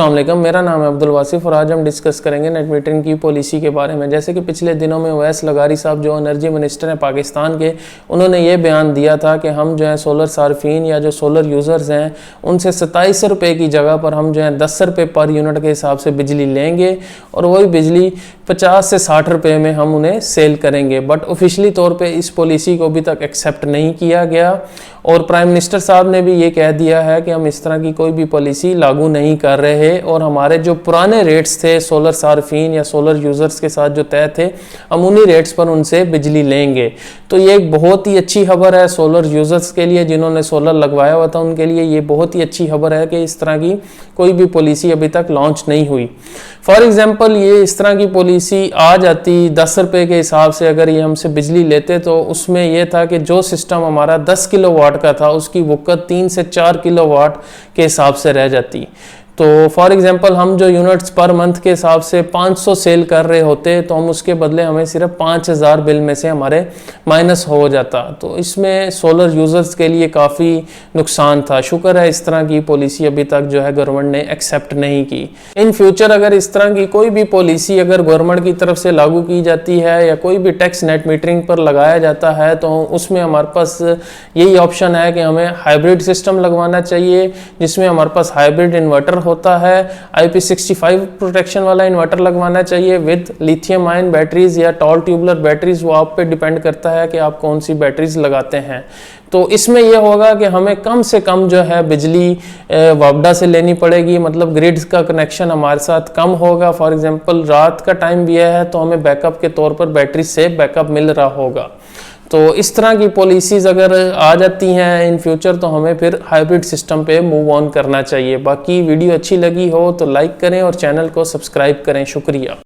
अस्सलाम वालेकुम, मेरा नाम है अब्दुल वासिफ और आज हम डिस्कस करेंगे नेट मीटरिंग की पॉलिसी के बारे में। जैसे कि पिछले दिनों में ओवैस लगारी साहब जो एनर्जी मिनिस्टर हैं पाकिस्तान के, उन्होंने ये बयान दिया था कि हम जो है सोलर सार्फिन या जो सोलर यूज़र्स हैं उनसे 27 रुपये की जगह पर हम जो है 10 रुपये पर यूनिट के हिसाब से बिजली लेंगे और वही बिजली 50 से 60 रुपये में हम उन्हें सेल करेंगे। बट ऑफिशियली तौर पर इस पॉलिसी को अभी तक एक्सेप्ट नहीं किया गया और प्राइम मिनिस्टर साहब ने भी ये कह दिया है कि हम इस तरह की कोई भी पॉलिसी लागू नहीं कर रहे और हमारे जो पुराने रेट्स थे सोलर सार्फिन या सोलर यूज़र्स के साथ जो तय थे, हम उन्हीं रेट्स पर उनसे बिजली लेंगे। तो ये एक बहुत ही अच्छी खबर है सोलर यूज़र्स के लिए, जिन्होंने सोलर लगवाया हुआ था उनके लिए ये बहुत ही अच्छी खबर है कि इस तरह की कोई भी पॉलिसी अभी तक लॉन्च नहीं हुई। फॉर एग्जाम्पल, ये इस तरह की पॉलिसी आ जाती 10 रुपये के हिसाब से, अगर ये हमसे बिजली लेते तो उसमें यह था कि जो सिस्टम हमारा 10 किलोवाट का था उसकी वक़्त 3 से 4 किलोवाट के हिसाब से रह जाती। तो फॉर एग्जांपल, हम जो यूनिट्स पर मंथ के हिसाब से 500 सेल कर रहे होते तो हम उसके बदले हमें सिर्फ 5000 बिल में से हमारे माइनस हो जाता। तो इसमें सोलर यूज़र्स के लिए काफ़ी नुकसान था। शुक्र है इस तरह की पॉलिसी अभी तक जो है गवर्नमेंट ने एक्सेप्ट नहीं की। इन फ्यूचर अगर इस तरह की कोई भी पॉलिसी अगर गवर्नमेंट की तरफ से लागू की जाती है या कोई भी टैक्स नेट मीटरिंग पर लगाया जाता है तो उसमें हमारे पास यही ऑप्शन है कि हमें हाइब्रिड सिस्टम लगवाना चाहिए, जिसमें हमारे पास हाइब्रिड इन्वर्टर होता है। IP65 प्रोटेक्शन वाला इन्वर्टर लगवाना चाहिए विद लिथियम आयन बैटरीज या टॉल ट्यूबुलर बैटरीज। वो आप पे डिपेंड करता है कि आप कौन सी बैटरीज लगाते हैं। तो इसमें यह होगा कि हमें कम से कम जो है बिजली वापडा से लेनी पड़ेगी, मतलब ग्रिड का कनेक्शन हमारे साथ कम होगा। फॉर एग्जांपल, रात का टाइम भी है तो हमें बैकअप के तौर पर बैटरी से बैकअप मिल रहा होगा। तो इस तरह की पॉलिसीज़ अगर आ जाती हैं इन फ्यूचर तो हमें फिर हाइब्रिड सिस्टम पे मूव ऑन करना चाहिए। बाकी वीडियो अच्छी लगी हो तो लाइक करें और चैनल को सब्सक्राइब करें। शुक्रिया।